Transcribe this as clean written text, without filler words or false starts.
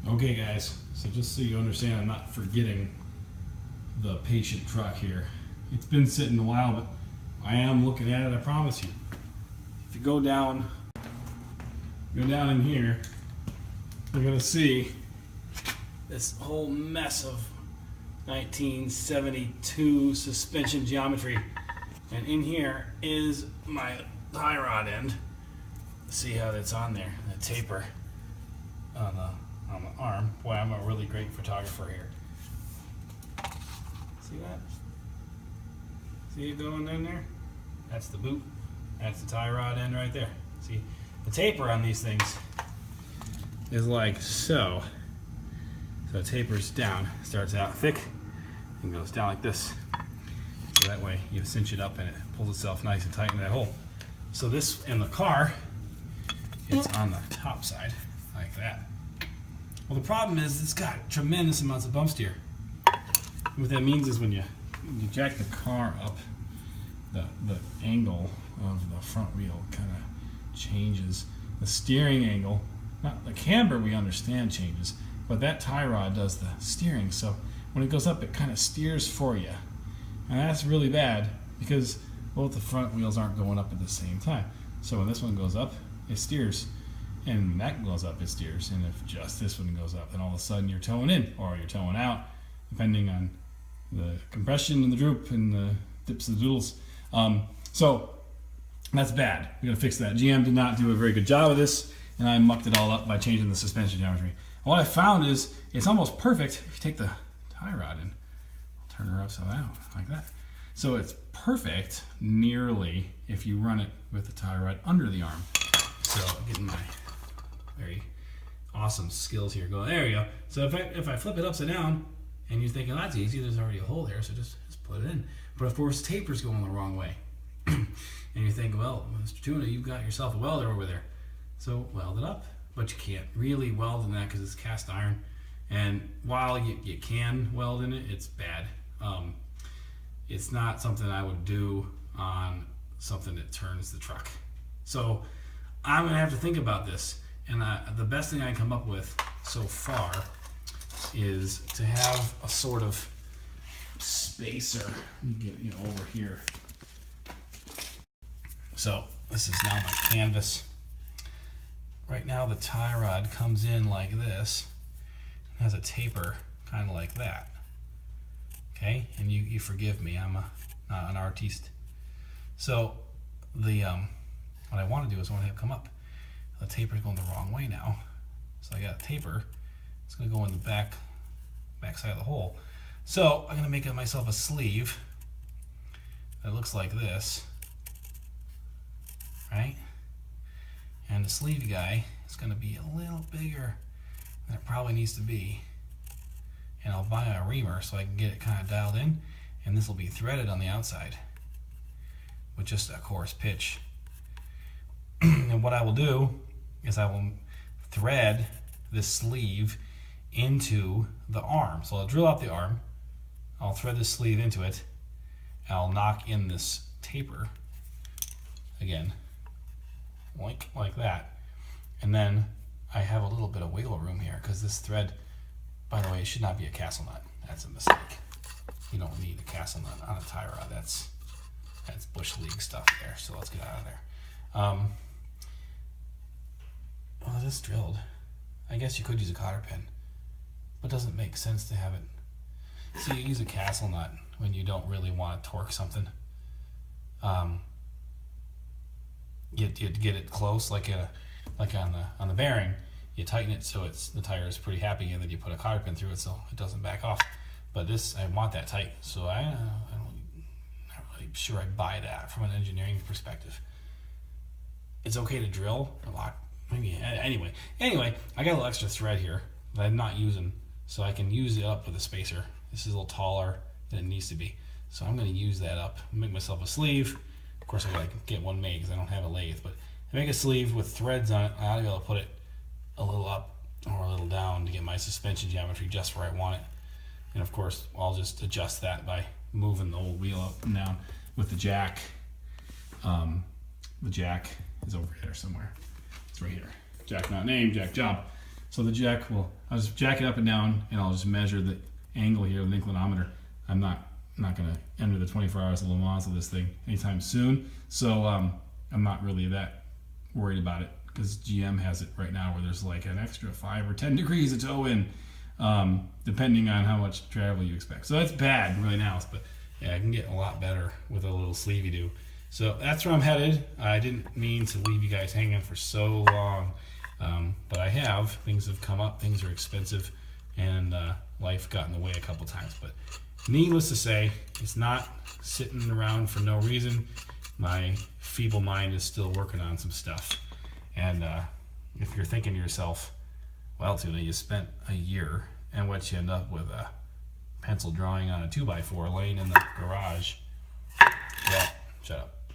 Okay guys, so just so you understand, I'm not forgetting the patient truck here. It's been sitting a while, but I am looking at it, I promise you. If you go down in here, you're gonna see this whole mess of 1972 suspension geometry. And in here is my tie rod end. See how that's on there, that taper on the arm. Boy, I'm a really great photographer here. See that? See it going in there? That's the boot. That's the tie rod end right there. See, the taper on these things is like so. So it tapers down, starts out thick and goes down like this. So that way you cinch it up and it pulls itself nice and tight in that hole. So this in the car, it's on the top side like that. Well, the problem is it's got tremendous amounts of bump steer. What that means is when you jack the car up, the angle of the front wheel kind of changes. The steering angle, not the camber we understand changes, but that tie rod does the steering. So when it goes up, it kind of steers for you. And that's really bad because both the front wheels aren't going up at the same time. So when this one goes up, it steers. And when that goes up, it steers. And if just this one goes up, then all of a sudden you're towing in or you're towing out, depending on the compression and the droop and the dips and the doodles. So that's bad. We gotta fix that. GM did not do a very good job of this, and I mucked it all up by changing the suspension geometry. And what I found is it's almost perfect if you take the tie rod and turn her upside down like that. So it's perfect nearly if you run it with the tie rod under the arm. So getting my very awesome skills here going. There you go. So if I flip it upside down and you're thinking, that's easy, there's already a hole there, so just put it in. But of course, taper's going the wrong way. And you think, well, Mr. Tuna, you've got yourself a welder over there. So weld it up. But you can't really weld in that because it's cast iron. And while you can weld in it, it's bad. It's not something I would do on something that turns the truck. So I'm going to have to think about this. And the best thing I can come up with so far is to have a sort of spacer. Let me get over here. So this is now my canvas. Right now the tie rod comes in like this. It has a taper kind of like that. Okay, and you forgive me, I'm not an artiste. So the what I want to do is I want to have it come up. The taper is going the wrong way now. So I got a taper. It's going to go in the back side of the hole. So I'm going to make myself a sleeve that looks like this, right? And the sleeve guy is going to be a little bigger than it probably needs to be. And I'll buy a reamer so I can get it kind of dialed in. And this will be threaded on the outside with just a coarse pitch. And what I will do is I will thread this sleeve into the arm. So I'll drill out the arm, I'll thread this sleeve into it, and I'll knock in this taper again, like that. And then I have a little bit of wiggle room here because this thread, by the way, it should not be a castle nut. That's a mistake. You don't need a castle nut on a tie rod. That's Bush League stuff there. So let's get out of there. Well, this drilled. I guess you could use a cotter pin, but it doesn't make sense to have it. So you use a castle nut when you don't really want to torque something. You get it close, like on the bearing. You tighten it so the tire is pretty happy, and then you put a cotter pin through it so it doesn't back off. But this, I want that tight, so I'm not really sure I buy that from an engineering perspective. It's okay to drill a lot. Maybe anyway, I got a little extra thread here that I'm not using, so I can use it up with a spacer. This is a little taller than it needs to be, so I'm going to use that up. Make myself a sleeve. Of course, I got to get one made because I don't have a lathe, but I make a sleeve with threads on it. I ought to be able to put it a little up or a little down to get my suspension geometry just where I want it. And of course, I'll just adjust that by moving the old wheel up and down with the jack. The jack is over here somewhere. It's right here. Jack not named, jack job. So the jack will, I'll just jack it up and down, and I'll just measure the angle here with an inclinometer. I'm not going to enter the 24 hours of Le Mans of this thing anytime soon, so I'm not really that worried about it, because GM has it right now where there's like an extra 5 or 10 degrees of toe in, depending on how much travel you expect. So that's bad right now, but yeah, I can get a lot better with a little sleevey do. So that's where I'm headed. I didn't mean to leave you guys hanging for so long, but I have. Things have come up, things are expensive, and life got in the way a couple times. But needless to say, it's not sitting around for no reason. My feeble mind is still working on some stuff. And if you're thinking to yourself, well, Tuna, you spent a year, and what you end up with a pencil drawing on a 2x4 laying in the garage, well, shut up.